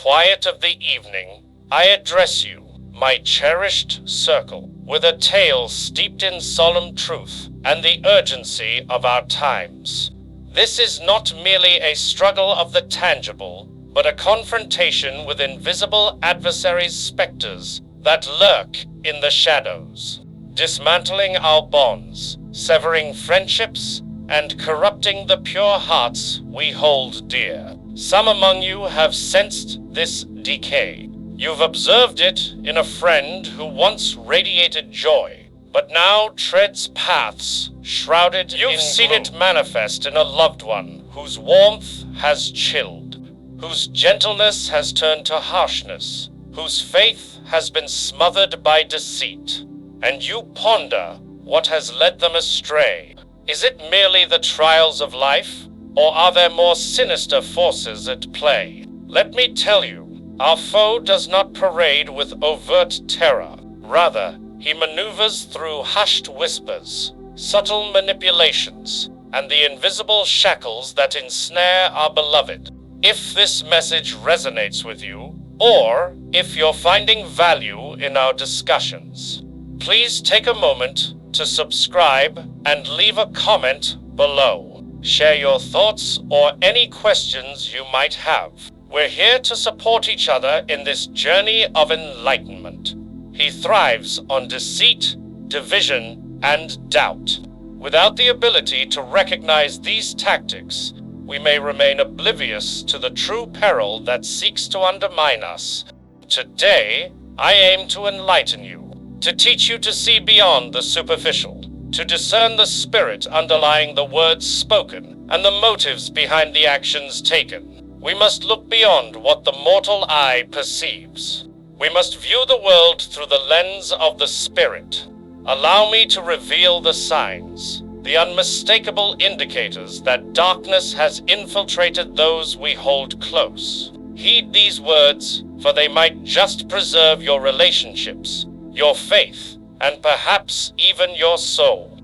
quiet of the evening, I address you, my cherished circle, with a tale steeped in solemn truth and the urgency of our times. This is not merely a struggle of the tangible, but a confrontation with invisible adversaries' specters that lurk in the shadows, dismantling our bonds, severing friendships, and corrupting the pure hearts we hold dear. Some among you have sensed this decay. You've observed it in a friend who once radiated joy, but now treads paths shrouded in gloom. You've seen it manifest in a loved one whose warmth has chilled, whose gentleness has turned to harshness, whose faith has been smothered by deceit. And you ponder what has led them astray. Is it merely the trials of life, or are there more sinister forces at play? Let me tell you, our foe does not parade with overt terror. Rather, he maneuvers through hushed whispers, subtle manipulations, and the invisible shackles that ensnare our beloved. If this message resonates with you, or if you're finding value in our discussions, please take a moment to subscribe and leave a comment below. Share your thoughts or any questions you might have. We're here to support each other in this journey of enlightenment. He thrives on deceit, division, and doubt. Without the ability to recognize these tactics, we may remain oblivious to the true peril that seeks to undermine us. Today, I aim to enlighten you, to teach you to see beyond the superficial, to discern the spirit underlying the words spoken and the motives behind the actions taken. We must look beyond what the mortal eye perceives. We must view the world through the lens of the spirit. Allow me to reveal the signs, the unmistakable indicators that darkness has infiltrated those we hold close. Heed these words, for they might just preserve your relationships, your faith, and perhaps even your soul.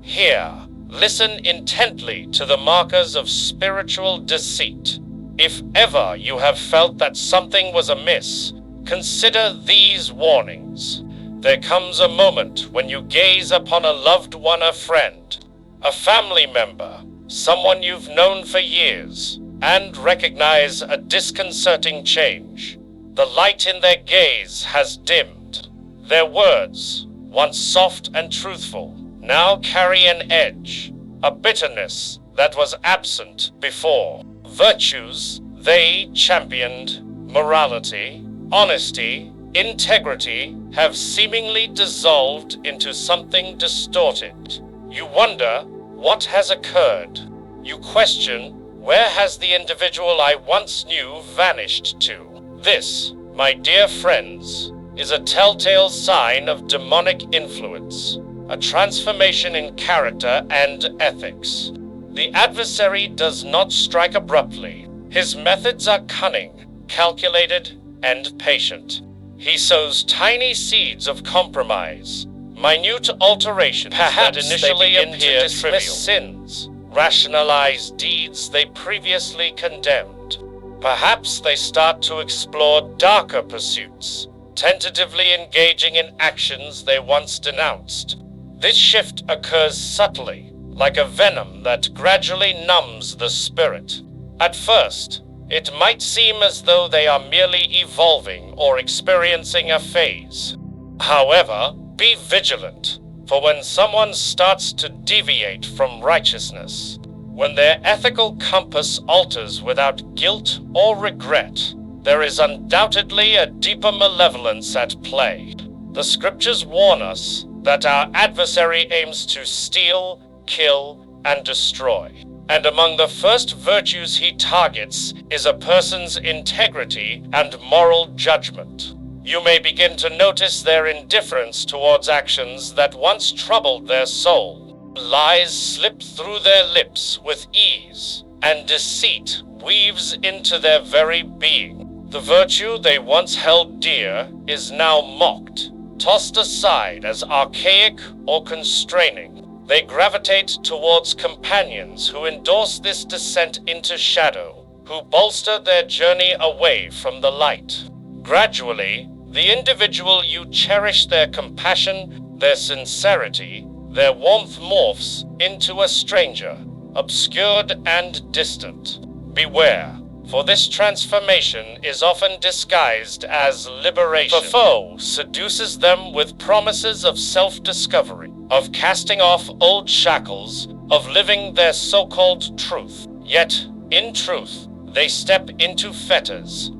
Here, listen intently to the markers of spiritual deceit. If ever you have felt that something was amiss, consider these warnings. There comes a moment when you gaze upon a loved one, a friend, a family member, someone you've known for years, and recognize a disconcerting change. The light in their gaze has dimmed. Their words, once soft and truthful, now carry an edge, a bitterness that was absent before. Virtues they championed, morality, honesty, integrity, have seemingly dissolved into something distorted. You wonder what has occurred. You question, where has the individual I once knew vanished to? This, my dear friends, is a telltale sign of demonic influence, a transformation in character and ethics. The adversary does not strike abruptly. His methods are cunning, calculated, and patient. He sows tiny seeds of compromise, minute alterations that initially appear to dismiss sins, rationalize deeds they previously condemned. Perhaps they start to explore darker pursuits, tentatively engaging in actions they once denounced. This shift occurs subtly, like a venom that gradually numbs the spirit. At first, it might seem as though they are merely evolving or experiencing a phase. However, be vigilant, for when someone starts to deviate from righteousness, when their ethical compass alters without guilt or regret, there is undoubtedly a deeper malevolence at play. The scriptures warn us that our adversary aims to steal, kill, and destroy. And among the first virtues he targets is a person's integrity and moral judgment. You may begin to notice their indifference towards actions that once troubled their soul. Lies slip through their lips with ease, and deceit weaves into their very being. The virtue they once held dear is now mocked, tossed aside as archaic or constraining. They gravitate towards companions who endorse this descent into shadow, who bolster their journey away from the light. Gradually, the individual you cherish their compassion, their sincerity, their warmth morphs into a stranger, obscured and distant. Beware, for this transformation is often disguised as liberation. The foe seduces them with promises of self-discovery, of casting off old shackles, of living their so-called truth. Yet, in truth, they step into fetters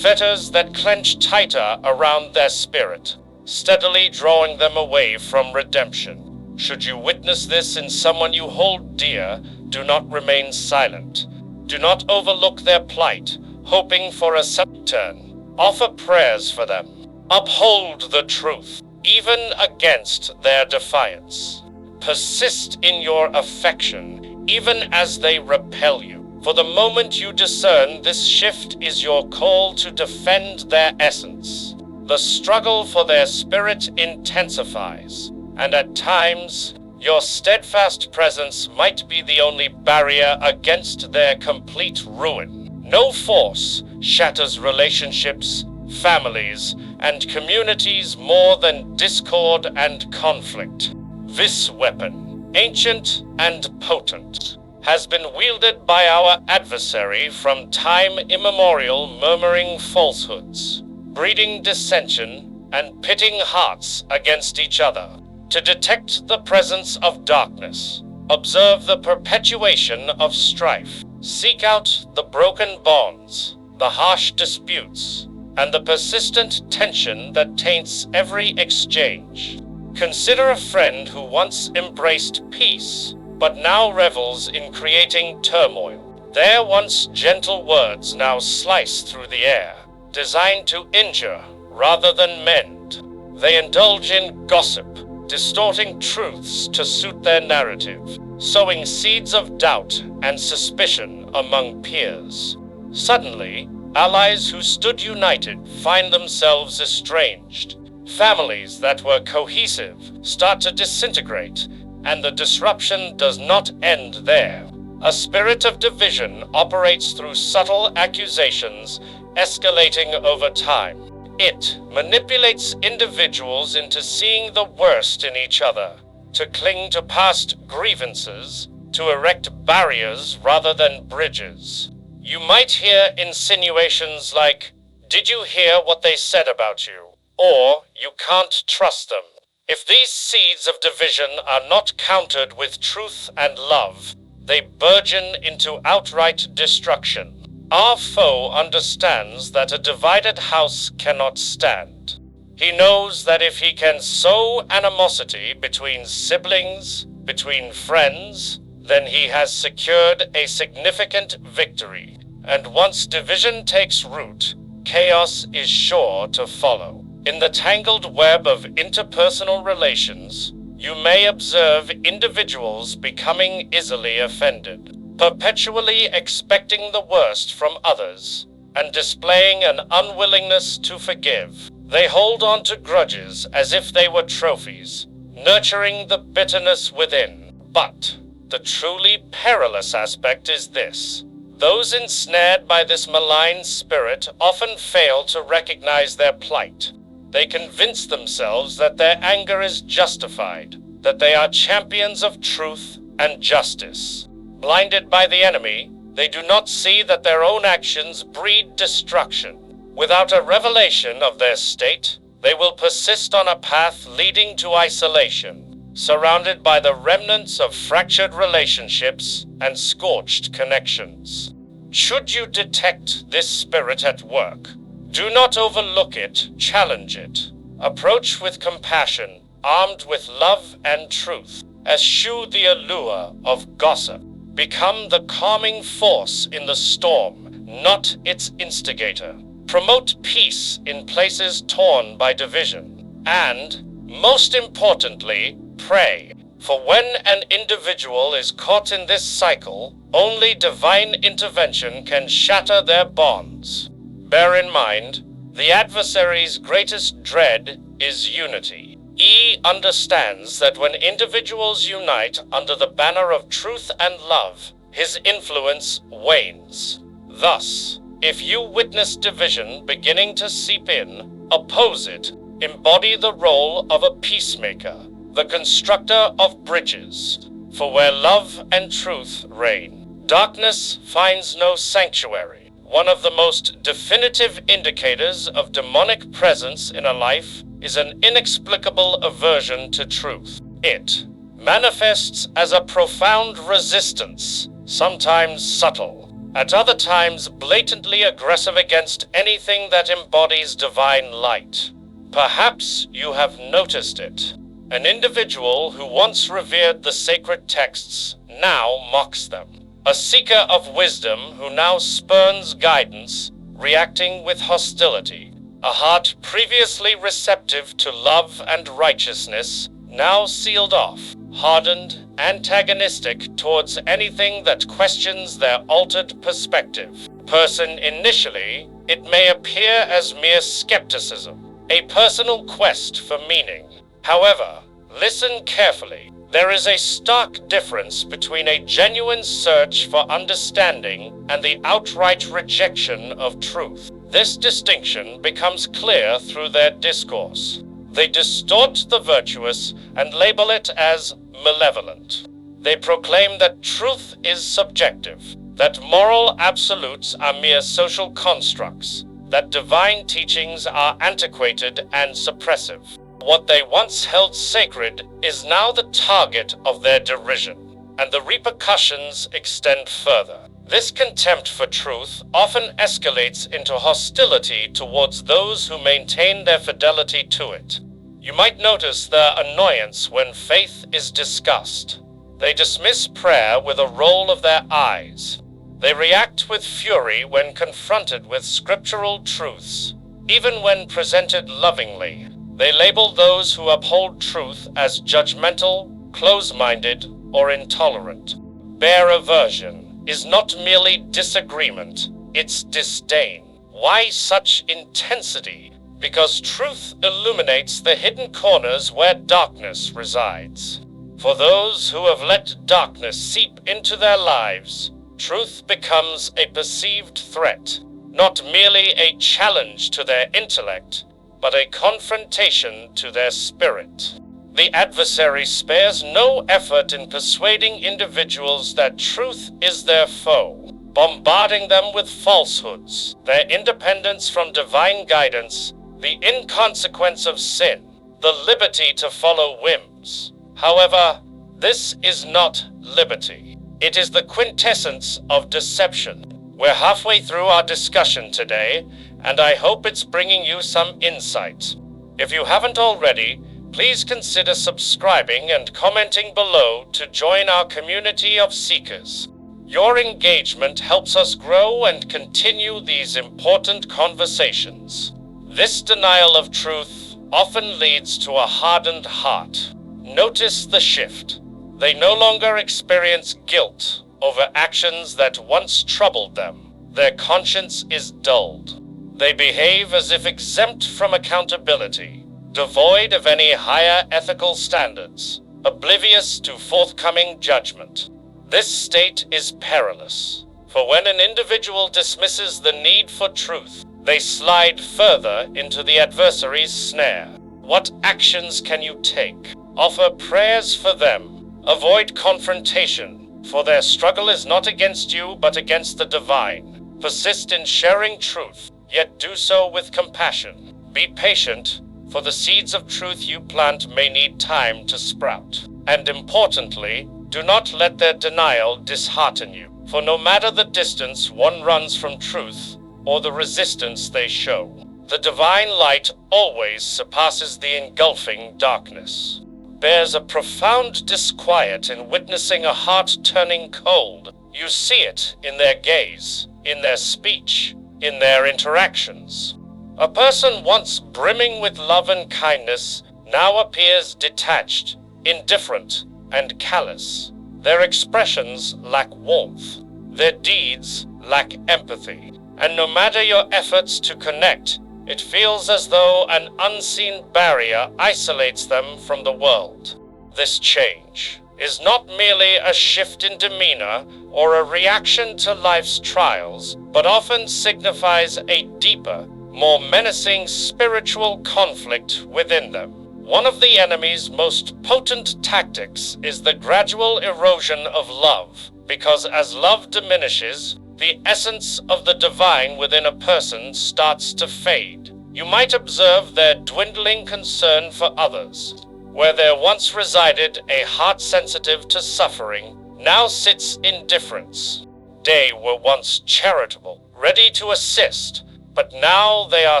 that clench tighter around their spirit, steadily drawing them away from redemption. Should you witness this in someone you hold dear, do not remain silent. Do not overlook their plight, hoping for a turn. Offer prayers for them. Uphold the truth, even against their defiance. Persist in your affection, even as they repel you. For the moment you discern this shift is your call to defend their essence. The struggle for their spirit intensifies, and at times, your steadfast presence might be the only barrier against their complete ruin. No force shatters relationships, families, and communities more than discord and conflict. This weapon, ancient and potent, has been wielded by our adversary from time immemorial, murmuring falsehoods, breeding dissension, and pitting hearts against each other. To detect the presence of darkness, observe the perpetuation of strife, seek out the broken bonds, the harsh disputes, and the persistent tension that taints every exchange. Consider a friend who once embraced peace, but now revels in creating turmoil. Their once gentle words now slice through the air, designed to injure rather than mend. They indulge in gossip, distorting truths to suit their narrative, sowing seeds of doubt and suspicion among peers. Suddenly, allies who stood united find themselves estranged. Families that were cohesive start to disintegrate, and the disruption does not end there. A spirit of division operates through subtle accusations, escalating over time. It manipulates individuals into seeing the worst in each other, to cling to past grievances, to erect barriers rather than bridges. You might hear insinuations like, "Did you hear what they said about you?" Or, "You can't trust them." If these seeds of division are not countered with truth and love, they burgeon into outright destruction. Our foe understands that a divided house cannot stand. He knows that if he can sow animosity between siblings, between friends, then he has secured a significant victory. And once division takes root, chaos is sure to follow. In the tangled web of interpersonal relations, you may observe individuals becoming easily offended, perpetually expecting the worst from others, and displaying an unwillingness to forgive. They hold on to grudges as if they were trophies, nurturing the bitterness within. But the truly perilous aspect is this. Those ensnared by this malign spirit often fail to recognize their plight. They convince themselves that their anger is justified, that they are champions of truth and justice. Blinded by the enemy, they do not see that their own actions breed destruction. Without a revelation of their state, they will persist on a path leading to isolation, surrounded by the remnants of fractured relationships and scorched connections. Should you detect this spirit at work, do not overlook it, challenge it. Approach with compassion, armed with love and truth. Eschew the allure of gossip. Become the calming force in the storm, not its instigator. Promote peace in places torn by division. And, most importantly, pray. For when an individual is caught in this cycle, only divine intervention can shatter their bonds. Bear in mind, the adversary's greatest dread is unity. He understands that when individuals unite under the banner of truth and love, his influence wanes. Thus, if you witness division beginning to seep in, oppose it, embody the role of a peacemaker, the constructor of bridges. For where love and truth reign, darkness finds no sanctuary. One of the most definitive indicators of demonic presence in a life is an inexplicable aversion to truth. It manifests as a profound resistance, sometimes subtle, at other times blatantly aggressive against anything that embodies divine light. Perhaps you have noticed it. An individual who once revered the sacred texts now mocks them. A seeker of wisdom who now spurns guidance, reacting with hostility. A heart previously receptive to love and righteousness, now sealed off, hardened, antagonistic towards anything that questions their altered perspective. Person initially, it may appear as mere skepticism, a personal quest for meaning. However, listen carefully. There is a stark difference between a genuine search for understanding and the outright rejection of truth. This distinction becomes clear through their discourse. They distort the virtuous and label it as malevolent. They proclaim that truth is subjective, that moral absolutes are mere social constructs, that divine teachings are antiquated and suppressive. What they once held sacred is now the target of their derision, and the repercussions extend further. This contempt for truth often escalates into hostility towards those who maintain their fidelity to it. You might notice their annoyance when faith is discussed. They dismiss prayer with a roll of their eyes. They react with fury when confronted with scriptural truths. Even when presented lovingly, they label those who uphold truth as judgmental, close-minded, or intolerant. Bare aversion is not merely disagreement, it's disdain. Why such intensity? Because truth illuminates the hidden corners where darkness resides. For those who have let darkness seep into their lives, truth becomes a perceived threat, not merely a challenge to their intellect, but a confrontation to their spirit. The adversary spares no effort in persuading individuals that truth is their foe, bombarding them with falsehoods, their independence from divine guidance, the inconsequence of sin, the liberty to follow whims. However, this is not liberty. It is the quintessence of deception. We're halfway through our discussion today, and I hope it's bringing you some insight. If you haven't already, please consider subscribing and commenting below to join our community of seekers. Your engagement helps us grow and continue these important conversations. This denial of truth often leads to a hardened heart. Notice the shift. They no longer experience guilt over actions that once troubled them. Their conscience is dulled. They behave as if exempt from accountability, devoid of any higher ethical standards, oblivious to forthcoming judgment. This state is perilous, for when an individual dismisses the need for truth, they slide further into the adversary's snare. What actions can you take? Offer prayers for them. Avoid confrontation, for their struggle is not against you but against the divine. Persist in sharing truth, yet do so with compassion. Be patient, for the seeds of truth you plant may need time to sprout. And importantly, do not let their denial dishearten you, for no matter the distance one runs from truth or the resistance they show, the divine light always surpasses the engulfing darkness. Bears a profound disquiet in witnessing a heart turning cold. You see it in their gaze, in their speech, in their interactions. A person once brimming with love and kindness now appears detached, indifferent, and callous. Their expressions lack warmth. Their deeds lack empathy. And no matter your efforts to connect, it feels as though an unseen barrier isolates them from the world. This change, is not merely a shift in demeanor or a reaction to life's trials, but often signifies a deeper, more menacing spiritual conflict within them. One of the enemy's most potent tactics is the gradual erosion of love, because as love diminishes, the essence of the divine within a person starts to fade. You might observe their dwindling concern for others. Where there once resided a heart sensitive to suffering, now sits indifference. They were once charitable, ready to assist, but now they are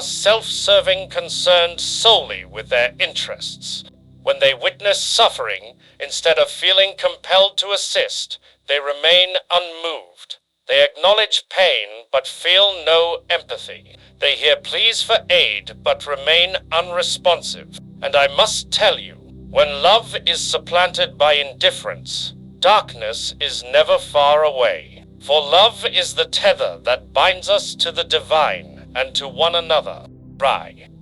self-serving, concerned solely with their interests. When they witness suffering, instead of feeling compelled to assist, they remain unmoved. They acknowledge pain, but feel no empathy. They hear pleas for aid, but remain unresponsive. And I must tell you, when love is supplanted by indifference, darkness is never far away. For love is the tether that binds us to the divine and to one another.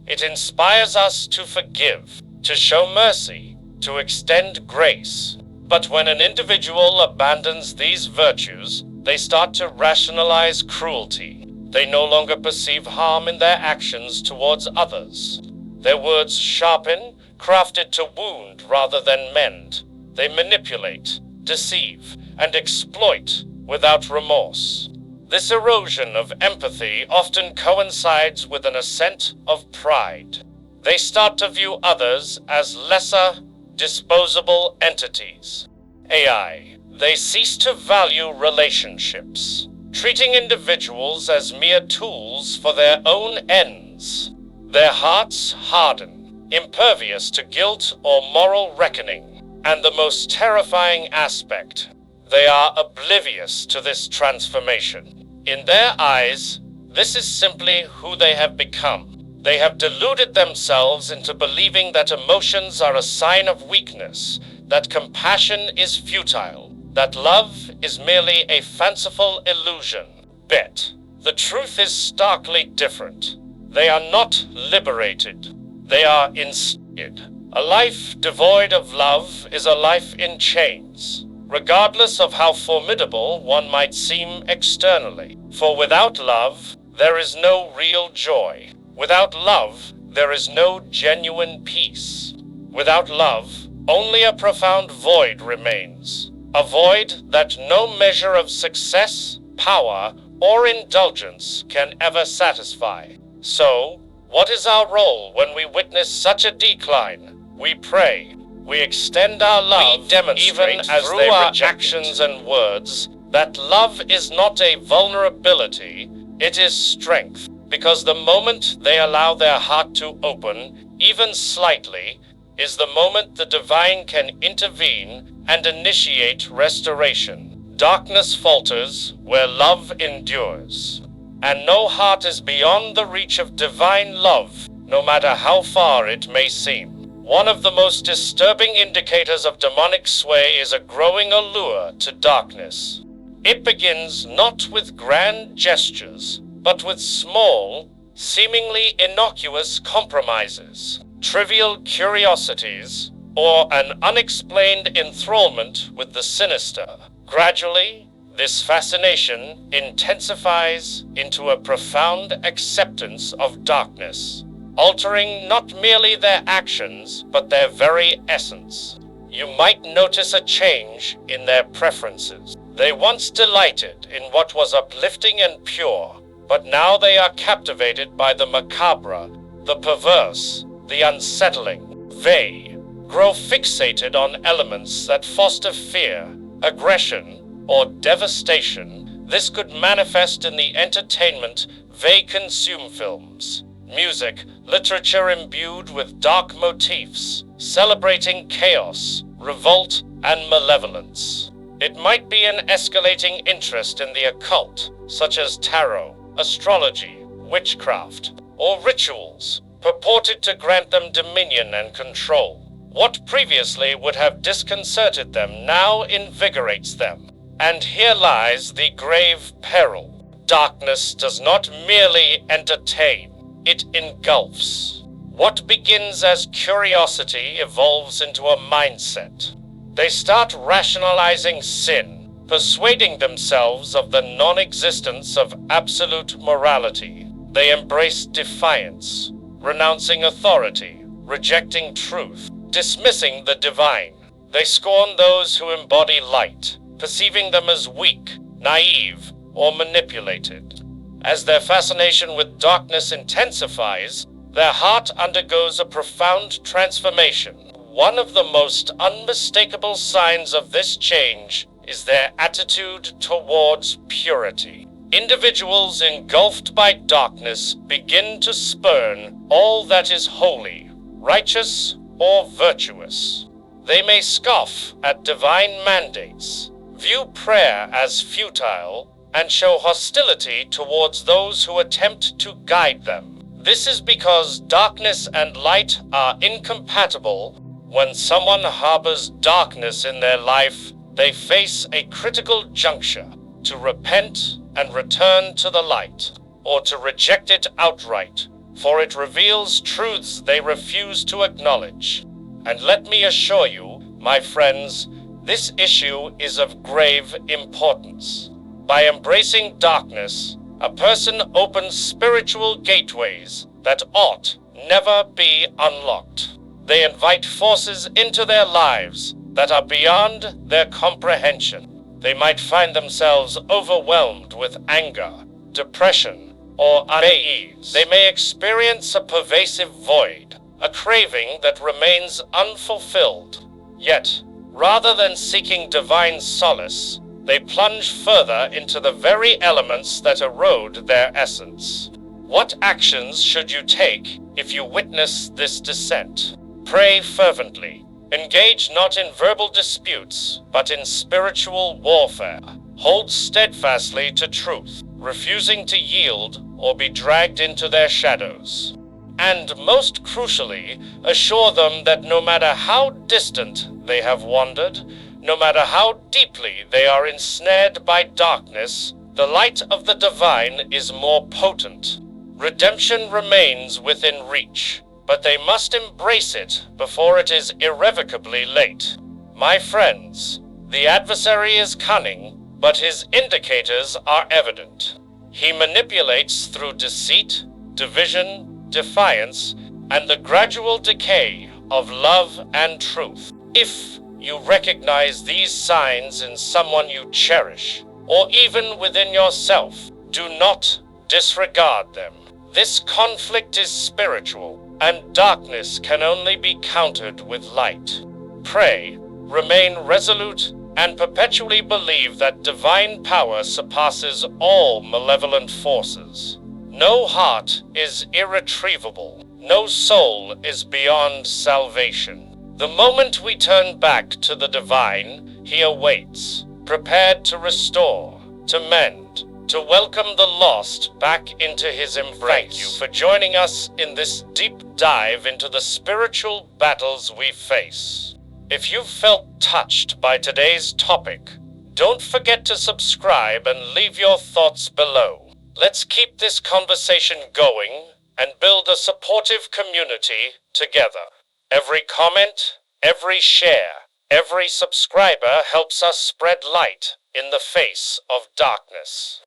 It inspires us to forgive, to show mercy, to extend grace. But when an individual abandons these virtues, they start to rationalize cruelty. They no longer perceive harm in their actions towards others. Their words sharpen, crafted to wound rather than mend. They manipulate, deceive, and exploit without remorse. This erosion of empathy often coincides with an ascent of pride. They start to view others as lesser, disposable entities. They cease to value relationships, treating individuals as mere tools for their own ends. Their hearts harden, impervious to guilt or moral reckoning. And the most terrifying aspect, they are oblivious to this transformation. In their eyes, this is simply who they have become. They have deluded themselves into believing that emotions are a sign of weakness, that compassion is futile, that love is merely a fanciful illusion. The truth is starkly different. They are not liberated. They are ensnared. A life devoid of love is a life in chains, regardless of how formidable one might seem externally. For without love, there is no real joy. Without love, there is no genuine peace. Without love, only a profound void remains. A void that no measure of success, power, or indulgence can ever satisfy. So, what is our role when we witness such a decline? We pray, we extend our love, we demonstrate even as through our actions and words that love is not a vulnerability, it is strength. Because the moment they allow their heart to open, even slightly, is the moment the divine can intervene and initiate restoration. Darkness falters where love endures. And no heart is beyond the reach of divine love, no matter how far it may seem. One of the most disturbing indicators of demonic sway is a growing allure to darkness. It begins not with grand gestures, but with small, seemingly innocuous compromises, trivial curiosities, or an unexplained enthrallment with the sinister. Gradually, this fascination intensifies into a profound acceptance of darkness, altering not merely their actions, but their very essence. You might notice a change in their preferences. They once delighted in what was uplifting and pure, but now they are captivated by the macabre, the perverse, the unsettling. They grow fixated on elements that foster fear, aggression, or devastation. This could manifest in the entertainment they consume: films, music, literature imbued with dark motifs, celebrating chaos, revolt, and malevolence. It might be an escalating interest in the occult, such as tarot, astrology, witchcraft, or rituals, purported to grant them dominion and control. What previously would have disconcerted them now invigorates them. And here lies the grave peril. Darkness does not merely entertain, it engulfs. What begins as curiosity evolves into a mindset. They start rationalizing sin, persuading themselves of the non-existence of absolute morality. They embrace defiance, renouncing authority, rejecting truth, dismissing the divine. They scorn those who embody light, perceiving them as weak, naive, or manipulated. As their fascination with darkness intensifies, their heart undergoes a profound transformation. One of the most unmistakable signs of this change is their attitude towards purity. Individuals engulfed by darkness begin to spurn all that is holy, righteous, or virtuous. They may scoff at divine mandates, view prayer as futile, and show hostility towards those who attempt to guide them. This is because darkness and light are incompatible. When someone harbors darkness in their life, they face a critical juncture: to repent and return to the light, or to reject it outright, for it reveals truths they refuse to acknowledge. And let me assure you, my friends, this issue is of grave importance. By embracing darkness, a person opens spiritual gateways that ought never be unlocked. They invite forces into their lives that are beyond their comprehension. They might find themselves overwhelmed with anger, depression, or unease. They may experience a pervasive void, a craving that remains unfulfilled. Yet, rather than seeking divine solace, they plunge further into the very elements that erode their essence. What actions should you take if you witness this descent? Pray fervently. Engage not in verbal disputes, but in spiritual warfare. Hold steadfastly to truth, refusing to yield or be dragged into their shadows. And most crucially, assure them that no matter how distant they have wandered, no matter how deeply they are ensnared by darkness, the light of the divine is more potent. Redemption remains within reach, but they must embrace it before it is irrevocably late. My friends, the adversary is cunning, but his indicators are evident. He manipulates through deceit, division, defiance, and the gradual decay of love and truth. If you recognize these signs in someone you cherish, or even within yourself, do not disregard them. This conflict is spiritual, and darkness can only be countered with light. Pray, remain resolute, and perpetually believe that divine power surpasses all malevolent forces. No heart is irretrievable. No soul is beyond salvation. The moment we turn back to the divine, he awaits, prepared to restore, to mend, to welcome the lost back into his embrace. Thank you for joining us in this deep dive into the spiritual battles we face. If you've felt touched by today's topic, don't forget to subscribe and leave your thoughts below. Let's keep this conversation going and build a supportive community together. Every comment, every share, every subscriber helps us spread light in the face of darkness.